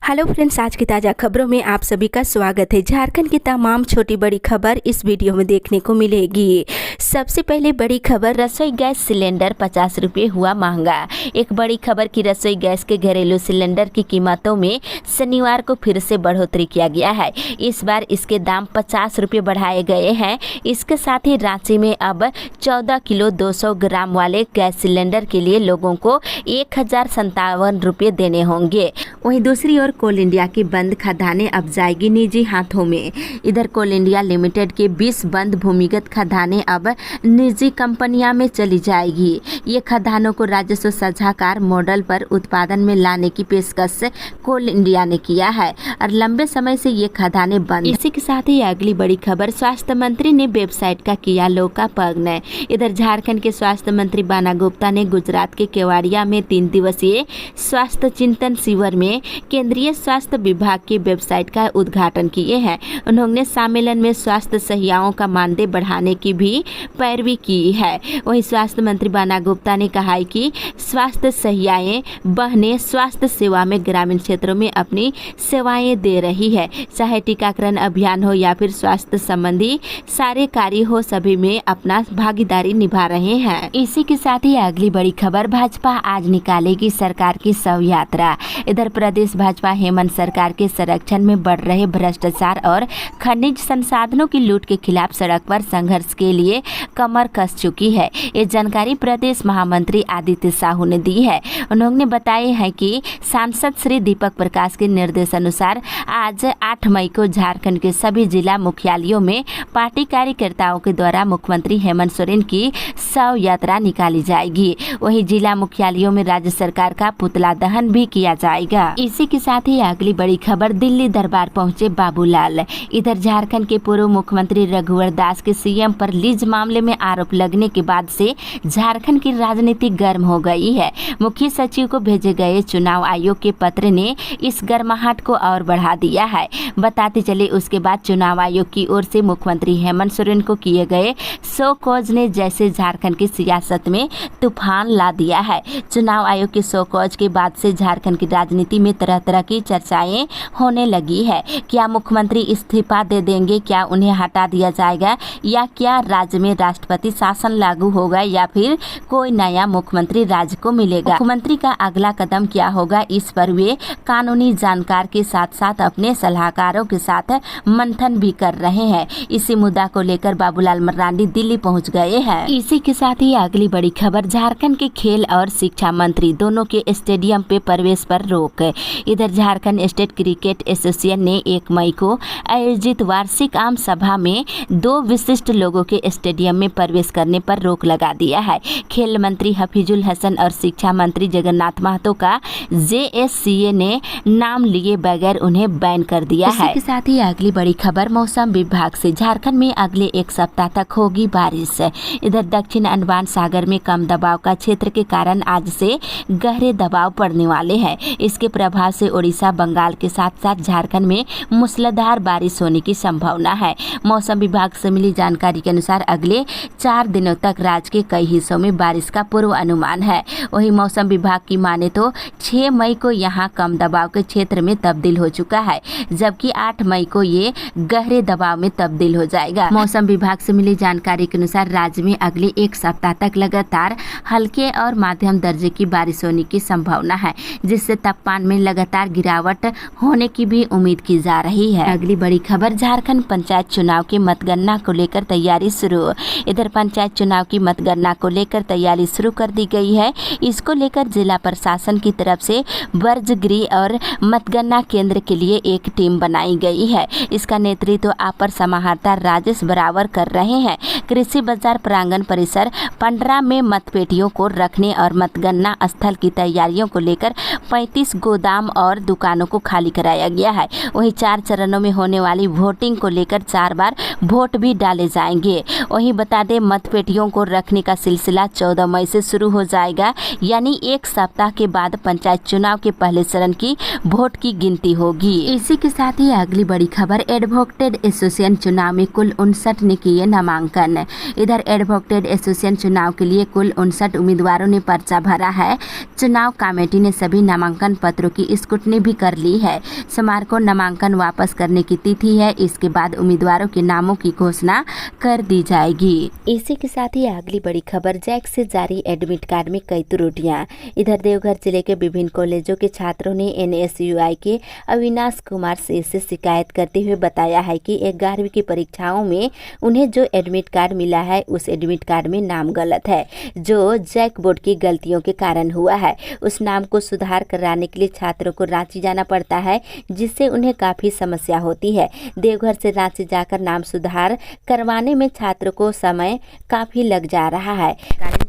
Hello friends, आज की ताज़ा खबरों में आप सभी का स्वागत है। झारखंड की तमाम छोटी बड़ी खबर इस वीडियो में देखने को मिलेगी। सबसे पहले बड़ी खबर, रसोई गैस सिलेंडर 50 रुपये हुआ महंगा। एक बड़ी खबर की रसोई गैस के घरेलू सिलेंडर की कीमतों में शनिवार को फिर से बढ़ोतरी किया गया है। इस बार इसके दाम 50 रुपये बढ़ाए गए हैं। इसके साथ ही रांची में अब 14 किलो 200 ग्राम वाले गैस सिलेंडर के लिए लोगों को 1057 रुपये देने होंगे। वहीं दूसरी ओर कोल इंडिया की बंद खदानें अब जाएगी निजी हाथों में। इधर कोल इंडिया लिमिटेड के 20 बंद भूमिगत खदानें अब निजी कंपनियां में चली जाएगी। ये खदानों को राजस्व साझाकार मॉडल पर उत्पादन में लाने की पेशकश कोल इंडिया ने किया है और लंबे समय से ये खदानें बंद। इसी के साथ ही अगली बड़ी खबर, स्वास्थ्य मंत्री ने वेबसाइट का किया लोकार्पण। इधर झारखंड के स्वास्थ्य मंत्री बाना गुप्ता ने गुजरात के केवाड़िया में 3 दिवसीय स्वास्थ्य चिंतन शिविर में केंद्रीय स्वास्थ्य विभाग की वेबसाइट का उद्घाटन किए हैं। उन्होंने सम्मेलन में स्वास्थ्य सहियाओं का मानदेय बढ़ाने की भी पैरवी की है। वहीं स्वास्थ्य मंत्री बाना गुप्ता ने कहा है कि स्वास्थ्य सहियाएं बहनें स्वास्थ्य सेवा में ग्रामीण क्षेत्रों में अपनी सेवाएं दे रही है। चाहे टीकाकरण अभियान हो या फिर स्वास्थ्य संबंधी सारे कार्य हो, सभी में अपना भागीदारी निभा रहे हैं। इसी के साथ ही अगली बड़ी खबर, भाजपा आज निकालेगी सरकार की शव यात्रा। इधर प्रदेश भाजपा हेमंत सरकार के संरक्षण में बढ़ रहे भ्रष्टाचार और खनिज संसाधनों की लूट के खिलाफ सड़क पर संघर्ष के लिए कमर कस चुकी है। ये जानकारी प्रदेश महामंत्री आदित्य साहू ने दी है। उन्होंने बताया है कि सांसद श्री दीपक प्रकाश के निर्देशानुसार आज 8 मई को झारखंड के सभी जिला मुख्यालयों में पार्टी कार्यकर्ताओं के द्वारा मुख्यमंत्री हेमंत सोरेन की शव यात्रा निकाली जाएगी। वहीं जिला मुख्यालयों में राज्य सरकार का पुतला दहन भी किया जाएगा। इसी के साथ ही अगली बड़ी खबर, दिल्ली दरबार पहुंचे बाबूलाल। इधर झारखंड के पूर्व मुख्यमंत्री रघुवर दास के सीएम पर लीज मामले में आरोप लगने के बाद से झारखंड की राजनीति गर्म हो गई है। मुख्य सचिव को भेजे गए चुनाव आयोग के पत्र ने इस गर्माहट को और बढ़ा दिया है। बताते चले, उसके बाद चुनाव आयोग की ओर से मुख्यमंत्री हेमंत सोरेन को किए गए शो कॉज ने जैसे झारखंड की सियासत में तूफान ला दिया है। चुनाव आयोग के शो कॉज के बाद से झारखंड की राजनीति में तरह तरह की चर्चाएं होने लगी है। क्या मुख्यमंत्री इस्तीफा दे देंगे, क्या उन्हें हटा दिया जाएगा, या क्या राज्य में राष्ट्रपति शासन लागू होगा, या फिर कोई नया मुख्यमंत्री राज्य को मिलेगा। मुख्यमंत्री का अगला कदम क्या होगा, इस पर वे कानूनी जानकार के साथ साथ अपने सलाहकारों के साथ मंथन भी कर रहे हैं। इसी मुद्दा को लेकर बाबूलाल मरांडी दिल्ली पहुंच गए हैं। इसी के साथ ही अगली बड़ी खबर, झारखंड के खेल और शिक्षा मंत्री दोनों के स्टेडियम पे प्रवेश पर रोक। इधर झारखंड स्टेट क्रिकेट एसोसिएशन ने 1 मई को आयोजित वार्षिक आम सभा में 2 विशिष्ट लोगों के स्टेडियम में प्रवेश करने पर रोक लगा दिया है। खेल मंत्री हफीजुल हसन और शिक्षा मंत्री जगन्नाथ महतो का जेएससीए ने नाम लिए बगैर उन्हें बैन कर दिया है। इसके साथ ही अगली बड़ी खबर, मौसम विभाग से झारखंड में अगले 1 सप्ताह तक होगी बारिश। इधर दक्षिण अंडमान सागर में कम दबाव का क्षेत्र के कारण आज से गहरे दबाव पड़ने वाले हैं। इसके प्रभाव से ओडिशा, बंगाल के साथ साथ झारखंड में मूसलाधार बारिश होने की संभावना है। मौसम विभाग से मिली जानकारी के अनुसार अगले 4 दिनों तक राज्य के कई हिस्सों में बारिश का पूर्व अनुमान है। वहीं मौसम विभाग की माने तो 6 मई को यहां कम दबाव के क्षेत्र में तब्दील हो चुका है, जबकि 8 मई को ये गहरे दबाव में तब्दील हो जाएगा। मौसम विभाग से मिली जानकारी के अनुसार राज्य में अगले 1 सप्ताह तक लगातार हल्के और माध्यम दर्जे की बारिश होने की संभावना है, जिससे तापमान में लगातार गिरावट होने की भी उम्मीद की जा रही है। अगली बड़ी खबर, झारखंड पंचायत चुनाव की मतगणना को लेकर तैयारी शुरू। इधर पंचायत चुनाव की मतगणना को लेकर तैयारी शुरू कर दी गई है। इसको लेकर जिला प्रशासन की तरफ से वर्जगृह और मतगणना केंद्र के लिए एक टीम बनाई गई है। इसका नेतृत्व अपर समाहर्ता राजेश बराबर कर रहे हैं। कृषि बाजार प्रांगण परिसर 15 में मतपेटियों को रखने और मतगणना स्थल की तैयारियों को लेकर 35 गोदाम और दुकानों को खाली कराया गया है। वहीं 4 चरणों में होने वाली वोटिंग को लेकर 4 बार वोट भी डाले जाएंगे। वहीं बता दें, मतपेटियों को रखने का सिलसिला 14 मई से शुरू हो जाएगा, यानी 1 सप्ताह के बाद पंचायत चुनाव के पहले चरण की वोट की गिनती होगी। इसी के साथ ही अगली बड़ी खबर, एडवोकेट एसोसिएशन चुनाव में कुल 59 ने किए नामांकन। इधर एडवोकेट एसोसिएशन चुनाव के लिए कुल 59 उम्मीदवारों ने पर्चा भरा है। चुनाव कमेटी ने सभी नामांकन पत्रों की स्क्रूटनी ने भी कर ली है। सोमवार को नामांकन वापस करने की तिथि है। इसके बाद उम्मीदवारों के नामों की घोषणा कर दी जाएगी। इसी के साथ ही अगली बड़ी खबर, जैक से जारी एडमिट कार्ड में कई त्रुटियां। इधर देवघर जिले के विभिन्न कॉलेजों के छात्रों ने NSUI के अविनाश कुमार से शिकायत करते हुए बताया है कि 11वीं की परीक्षाओं में उन्हें जो एडमिट कार्ड मिला है उस एडमिट कार्ड में नाम गलत है, जो जैक बोर्ड की गलतियों के कारण हुआ है। उस नाम को सुधार कराने के लिए छात्रों को रांची जाना पड़ता है, जिससे उन्हें काफ़ी समस्या होती है। देवघर से रांची जाकर नाम सुधार करवाने में छात्रों को समय काफ़ी लग जा रहा है।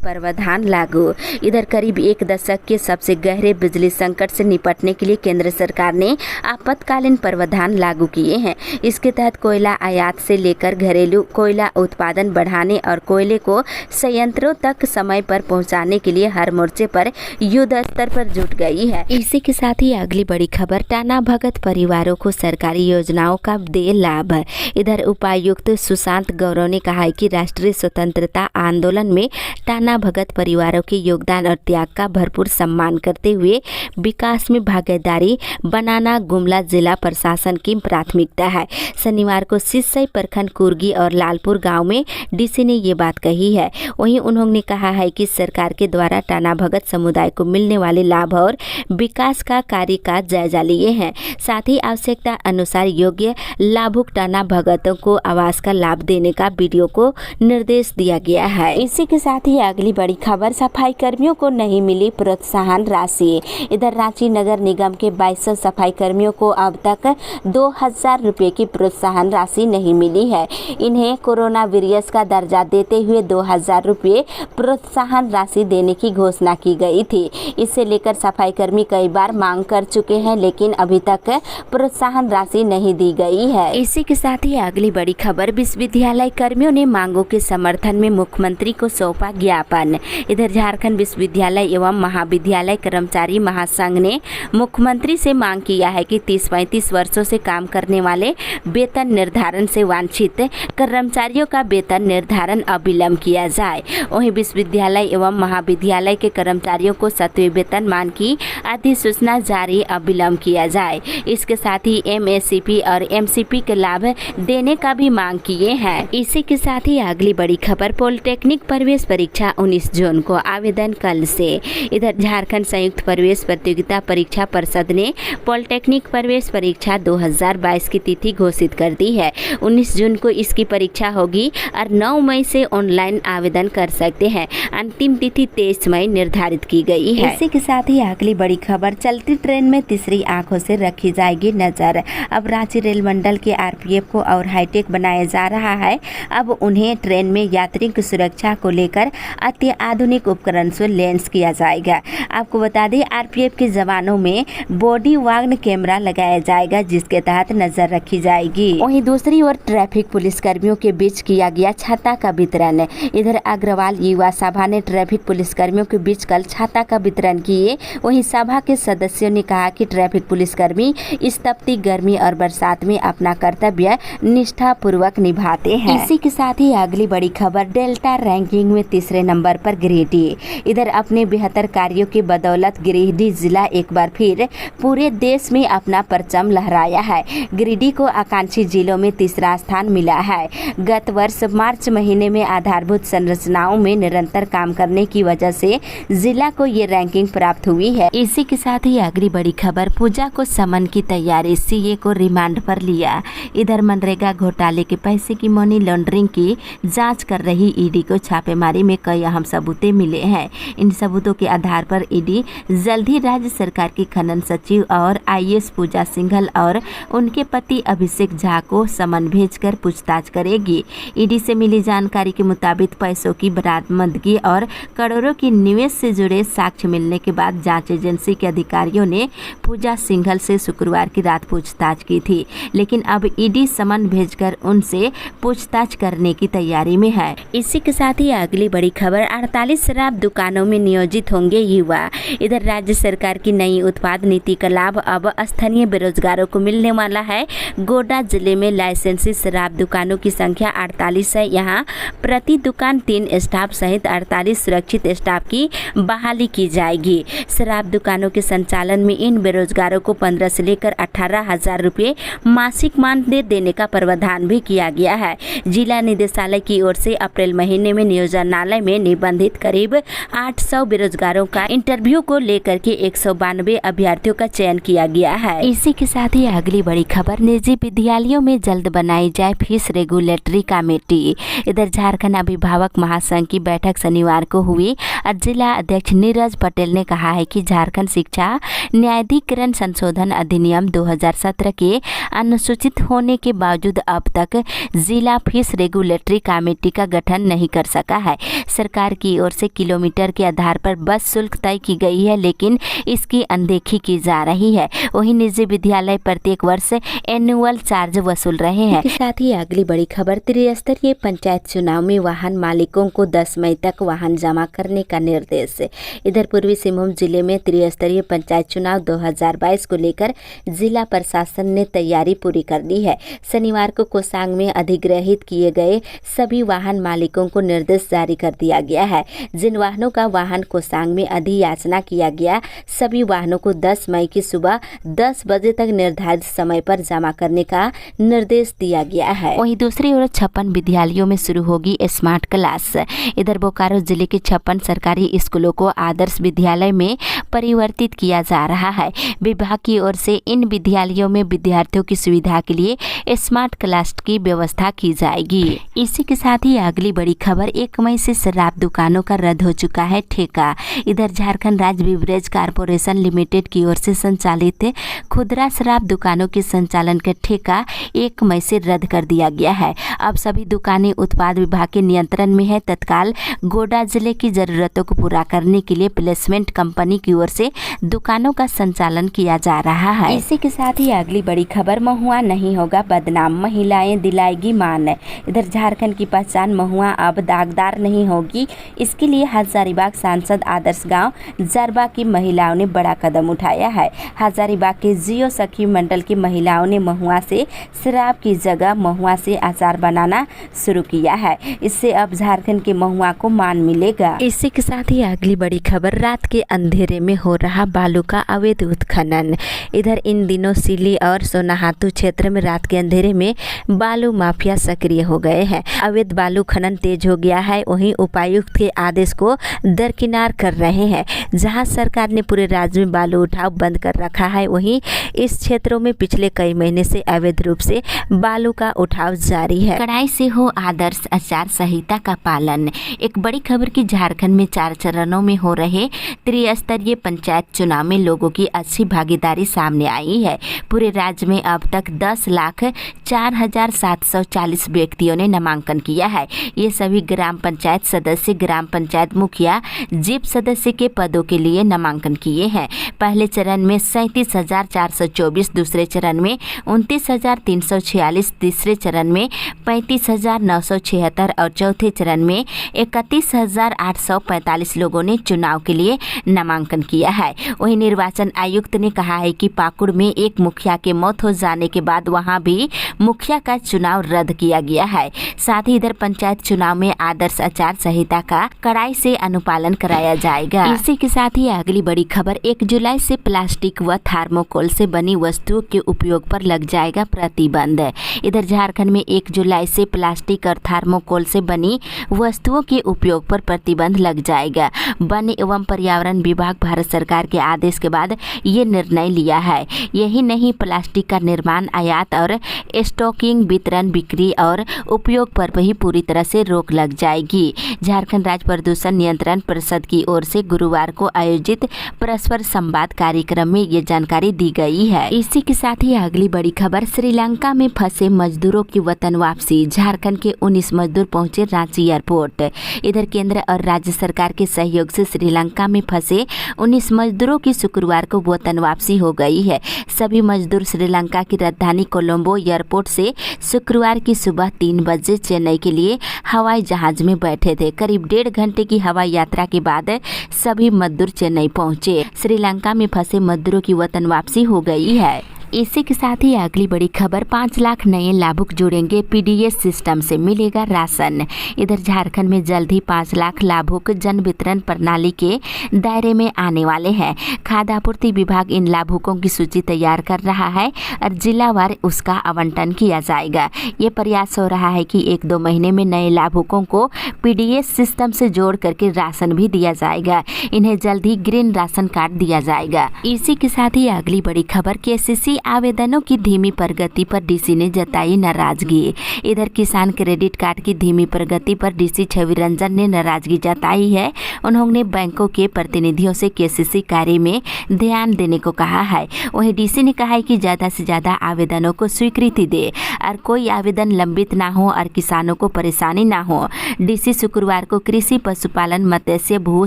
प्रावधान लागू। इधर करीब एक दशक के सबसे गहरे बिजली संकट से निपटने के लिए केंद्र सरकार ने आपातकालीन प्रावधान लागू किए हैं। इसके तहत कोयला आयात से लेकर घरेलू कोयला उत्पादन बढ़ाने और कोयले को संयंत्रों तक समय पर पहुंचाने के लिए हर मोर्चे पर युद्ध स्तर पर जुट गई है। इसी के साथ ही अगली बड़ी खबर, टाना भगत परिवारों को सरकारी योजनाओं का दे लाभ। इधर उपायुक्त सुशांत गौरव ने कहा है कि राष्ट्रीय स्वतंत्रता आंदोलन में टाना भगत परिवारों के योगदान और त्याग का भरपूर सम्मान करते हुए विकास में भागीदारी बनाना गुमला जिला प्रशासन की प्राथमिकता है। शनिवार को सिसई प्रखंड कुर्गी और लालपुर गांव में डीसी ने ये बात कही है। वहीं उन्होंने कहा है कि सरकार के द्वारा टाना भगत समुदाय को मिलने वाले लाभ और विकास का कार्य का जायजा लिए हैं। साथ ही आवश्यकता अनुसार योग्य लाभुक टाना भगतों को आवास का लाभ देने का वीडियो को निर्देश दिया गया है। इसी के साथ ही अगली बड़ी खबर, सफाई कर्मियों को नहीं मिली प्रोत्साहन राशि। इधर रांची नगर निगम के 2200 सफाई कर्मियों को अब तक 2000 रुपये की प्रोत्साहन राशि नहीं मिली है। इन्हें कोरोना वॉरियर्स का दर्जा देते हुए 2000 रुपये प्रोत्साहन राशि देने की घोषणा की गई थी। इसे लेकर सफाई कर्मी कई बार मांग कर चुके हैं, लेकिन अभी तक प्रोत्साहन राशि नहीं दी गई है। इसी के साथ ही अगली बड़ी खबर, विश्वविद्यालय कर्मियों ने मांगों के समर्थन में मुख्यमंत्री को सौंपा ज्ञापन। इधर झारखंड विश्वविद्यालय एवं महाविद्यालय कर्मचारी महासंघ ने मुख्यमंत्री से मांग किया है कि 30-35 वर्षों से काम करने वाले वेतन निर्धारण से वंचित कर्मचारियों का वेतन निर्धारण अविलंब किया जाए। वहीं विश्वविद्यालय एवं महाविद्यालय के कर्मचारियों को 7वें वेतनमान की अधिसूचना जारी अविलंब किया जाए। इसके साथ ही MACP और MCP के लाभ देने का भी मांग किए हैं। इसी के साथ ही अगली बड़ी खबर, पॉलिटेक्निक प्रवेश परीक्षा 19 जून को, आवेदन कल से। इधर झारखंड संयुक्त प्रवेश प्रतियोगिता परीक्षा परिषद ने पॉलिटेक्निक प्रवेश परीक्षा 2022 की तिथि घोषित कर दी है। 19 जून को इसकी परीक्षा होगी और 9 मई से ऑनलाइन आवेदन कर सकते हैं। अंतिम तिथि 23 मई निर्धारित की गई है। इसी के साथ ही अगली बड़ी खबर, चलती ट्रेन में तीसरी आंखों से रखी जाएगी नजर। अब रांची रेल मंडल के RPF को और हाईटेक बनाया जा रहा है। अब उन्हें ट्रेन में यात्रियों की सुरक्षा को लेकर अत्याधुनिक उपकरण से लैस किया जाएगा। आपको बता दें, RPF के जवानों में बॉडी वार्न कैमरा लगाया जाएगा, जिसके तहत नजर रखी जाएगी। वहीं दूसरी ओर ट्रैफिक पुलिस कर्मियों के बीच किया गया छाता का वितरण। इधर अग्रवाल युवा सभा ने ट्रैफिक पुलिस कर्मियों के बीच कल छाता का वितरण किए। वहीं सभा के सदस्यों ने कहा कि ट्रैफिक पुलिसकर्मी इस तपती गर्मी और बरसात में अपना कर्तव्य निष्ठा पूर्वक निभाते हैं। इसी के साथ ही अगली बड़ी खबर, डेल्टा रैंकिंग में तीसरे नंबर पर गिरिडीह। इधर अपने बेहतर कार्यों की बदौलत गिरिडीह जिला एक बार फिर पूरे देश में अपना परचम लहराया है। गिरिडीह को आकांक्षी जिलों में तीसरा स्थान मिला है। गत वर्ष मार्च महीने में आधारभूत संरचनाओं में निरंतर काम करने की वजह से जिला को ये रैंकिंग प्राप्त हुई है। इसी के साथ ही अगली बड़ी खबर, पूजा को समन की तैयारी, CA को रिमांड पर लिया। इधर मनरेगा घोटाले के पैसे की मनी लॉन्ड्रिंग की जांच कर रही ED को छापेमारी में कई अहम सबूतें मिले हैं। इन सबूतों के आधार पर ED जल्द ही राज्य सरकार की खनन सचिव और IAS पूजा सिंघल और उनके पति अभिषेक झा को समन भेजकर पूछताछ करेगी। ED से मिली जानकारी के मुताबिक पैसों की बरामदगी और करोड़ों की निवेश से जुड़े साक्ष्य मिलने के बाद जांच एजेंसी के अधिकारियों ने पूजा सिंघल से शुक्रवार की रात पूछताछ की थी, लेकिन अब ED समन भेजकर उनसे पूछताछ करने की तैयारी में है। इसी के साथ ही अगली बड़ी खबर, 48 शराब दुकानों में नियोजित होंगे युवा। इधर राज्य सरकार की नई उत्पाद नीति का लाभ अब स्थानीय बेरोजगारों को मिलने वाला है। गोड्डा जिले में लाइसेंसी शराब दुकानों की संख्या 48 है। यहाँ प्रति दुकान 3 स्टाफ सहित 48 सुरक्षित स्टाफ की बहाली की जाएगी। शराब दुकानों के संचालन में इन बेरोजगारों को 15 से लेकर 18,000 रुपये मासिक मानदेय देने का प्रावधान भी किया गया है। जिला निदेशालय की ओर से अप्रैल महीने में नियोजनालय में निबंधित करीब 800 बेरोजगारों का इंटरव्यू को लेकर के 192 अभ्यर्थियों का चयन किया गया है। इसी के साथ ही अगली बड़ी खबर, निजी विद्यालयों में जल्द बनाई जाए फीस रेगुलेटरी कमेटी। इधर झारखंड अभिभावक महासंघ की बैठक शनिवार को हुई और जिला अध्यक्ष नीरज पटेल ने कहा है कि झारखंड शिक्षा न्यायाधिकरण संशोधन अधिनियम 2017 के अनुसूचित होने के बावजूद अब तक जिला फीस रेगुलेटरी कमेटी का गठन नहीं कर सका है। सरकार की ओर से किलोमीटर के आधार पर बस शुल्क तय की गई है, लेकिन इसकी अनदेखी की जा रही है। वहीं निजी विद्यालय प्रत्येक वर्ष एनुअल चार्ज वसूल रहे हैं। इसके साथ ही अगली बड़ी खबर, त्रिस्तरीय पंचायत चुनाव में वाहन मालिकों को 10 मई तक वाहन जमा करने का निर्देश। इधर पूर्वी सिंहभूम जिले में त्रिस्तरीय पंचायत चुनाव 2022 को लेकर जिला प्रशासन ने तैयारी पूरी कर ली है। शनिवार को कोसांग में अधिग्रहित किए गए सभी वाहन मालिकों को निर्देश जारी कर दिया गया है। जिन वाहनों का वाहन कोसांग में अधियाचना किया गया, सभी वाहनों को 10 मई की सुबह 10 बजे तक निर्धारित समय पर जमा करने का निर्देश दिया गया है। वहीं दूसरी ओर 56 विद्यालयों में शुरू होगी स्मार्ट क्लास। इधर बोकारो जिले के 56 सरकारी स्कूलों को आदर्श विद्यालय में परिवर्तित किया जा रहा है। विभाग की ओर से इन विद्यालयों में विद्यार्थियों की सुविधा के लिए स्मार्ट क्लास की व्यवस्था की जाएगी। इसी के साथ ही अगली बड़ी खबर, 1 मई से शराब दुकानों का रद्द हो चुका है ठेका। इधर झारखंड राज्य बिवरेज कारपोरेशन लिमिटेड की ओर से संचालित खुदरा शराब दुकानों के संचालन का ठेका 1 मई से रद्द कर दिया गया है। अब सभी दुकानें उत्पाद विभाग के नियंत्रण में है। तत्काल गोड्डा जिले की जरूरतों को पूरा करने के लिए प्लेसमेंट कंपनी की ओर से दुकानों का संचालन किया जा रहा है। इसी के साथ ही अगली बड़ी खबर, महुआ नहीं होगा बदनाम, महिलाएं दिलाएगी मान। इधर झारखंड की पहचान महुआ अब दागदार नहीं होगी। इसके लिए हजारीबाग सांसद आदर्श गांव जरबा की महिलाओं ने बड़ा कदम उठाया है। हजारीबाग के जियो सखी मंडल की महिलाओं ने महुआ से शराब की जगह महुआ से अचार बनाना शुरू किया है। इससे अब झारखंड के महुआ को मान मिलेगा। इसी के साथ ही अगली बड़ी खबर, रात के अंधेरे में हो रहा बालू का अवैध उत्खनन। इधर इन दिनों सिली और सोनाहातू क्षेत्र में रात के अंधेरे में बालू माफिया सक्रिय हो गए हैं। अवैध बालू खनन तेज हो गया है। वहीं उपायुक्त के आदेश को दरकिनार कर रहे हैं। जहां सरकार ने पूरे राज्य में बालू उठाव बंद कर रखा है, वहीं इस क्षेत्रों में पिछले कई महीने से अवैध रूप से बालू का उठाव जारी है। कड़ाई से हो आदर्श आचार संहिता का पालन। एक बड़ी खबर की झारखंड में 4 चरणों में हो रहे त्रिस्तरीय पंचायत चुनाव में लोगों की अच्छी भागीदारी सामने आई है। पूरे राज्य में अब तक 10,04,740 व्यक्तियों ने नामांकन किया है। ये सभी ग्राम पंचायत सदस्य, ग्राम पंचायत मुखिया, जीप सदस्य के पदों के लिए नामांकन किए हैं। पहले चरण में 37,424, दूसरे चरण में 29,346, तीसरे चरण में 35,976 और चौथे चरण में 31,845 लोगों ने चुनाव के लिए नामांकन किया है। वहीं निर्वाचन आयुक्त ने कहा है कि पाकुड़ में एक मुखिया के मौत हो जाने के बाद वहां भी मुखिया का चुनाव रद्द किया गया है। साथ ही इधर पंचायत चुनाव में आदर्श आचार संहिता का कड़ाई से अनुपालन कराया जाएगा। इसी के साथ ही अगली बड़ी खबर, 1 जुलाई से प्लास्टिक व थर्मोकोल से बनी वस्तुओं के उपयोग पर लग जाएगा प्रतिबंध। इधर झारखंड में 1 जुलाई से प्लास्टिक और थर्मोकोल से बनी वस्तुओं के उपयोग पर प्रतिबंध लग जाएगा। वन एवं पर्यावरण विभाग भारत सरकार के आदेश के बाद ये निर्णय लिया है। यही नहीं, प्लास्टिक का निर्माण, आयात और स्टॉकिंग, वितरण, बिक्री और उपयोग पर भी पूरी तरह से रोक लग जाएगी। झारखंड राज्य प्रदूषण नियंत्रण परिषद की ओर से गुरुवार को आयोजित परस्पर संवाद कार्यक्रम में ये जानकारी दी गई है। इसी के साथ ही अगली बड़ी खबर, श्रीलंका में फंसे मजदूरों की वतन वापसी। झारखंड के 19 मजदूर पहुंचे रांची एयरपोर्ट। इधर केंद्र और राज्य सरकार के सहयोग से श्रीलंका में फंसे 19 मजदूरों की शुक्रवार को वतन वापसी हो गई है। सभी मजदूर श्रीलंका की राजधानी कोलंबो एयरपोर्ट से शुक्रवार की सुबह 3 बजे चेन्नई के लिए हवाई जहाज में बैठे थे। करीब 1.5 घंटे की हवाई यात्रा के बाद सभी मजदूर चेन्नई पहुंचे। श्रीलंका में फंसे मजदूरों की वतन वापसी हो गई है। इसी के साथ ही अगली बड़ी खबर, 5 लाख नए लाभुक जुड़ेंगे पीडीएस सिस्टम से, मिलेगा राशन। इधर झारखंड में जल्द ही 5 लाख लाभुक जन वितरण प्रणाली के दायरे में आने वाले हैं। खाद्य आपूर्ति विभाग इन लाभुकों की सूची तैयार कर रहा है और जिलावार उसका आवंटन किया जाएगा। ये प्रयास हो रहा है कि 1-2 महीने में नए लाभुकों को पीडीएस सिस्टम से जोड़ करके राशन भी दिया जाएगा। इन्हें जल्द ही ग्रीन राशन कार्ड दिया जाएगा। इसी के साथ ही अगली बड़ी खबर, केसीसी आवेदनों की धीमी प्रगति पर डीसी ने जताई नाराजगी। इधर किसान क्रेडिट कार्ड की धीमी प्रगति पर डीसी छवि रंजन ने नाराजगी जताई है। उन्होंने बैंकों के प्रतिनिधियों से केसीसी कार्य में ध्यान देने को कहा है। वहीं डीसी ने कहा है कि ज़्यादा से ज़्यादा आवेदनों को स्वीकृति दे और कोई आवेदन लंबित ना हो और किसानों को परेशानी ना हो। डीसी शुक्रवार को कृषि, पशुपालन, मत्स्य, भू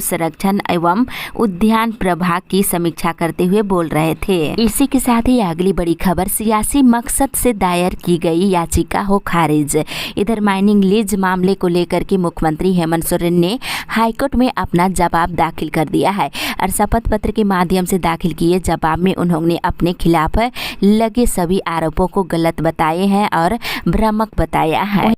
संरक्षण एवं उद्यान प्रभाग की समीक्षा करते हुए बोल रहे थे। इसी के साथ ही अगली बड़ी खबर, सियासी मकसद से दायर की गई याचिका हो खारिज। इधर माइनिंग लीज मामले को लेकर के मुख्यमंत्री हेमंत सोरेन ने हाईकोर्ट में अपना जवाब दाखिल कर दिया है और शपथ पत्र के माध्यम से दाखिल किए जवाब में उन्होंने अपने खिलाफ लगे सभी आरोपों को गलत बताए हैं और भ्रामक बताया है।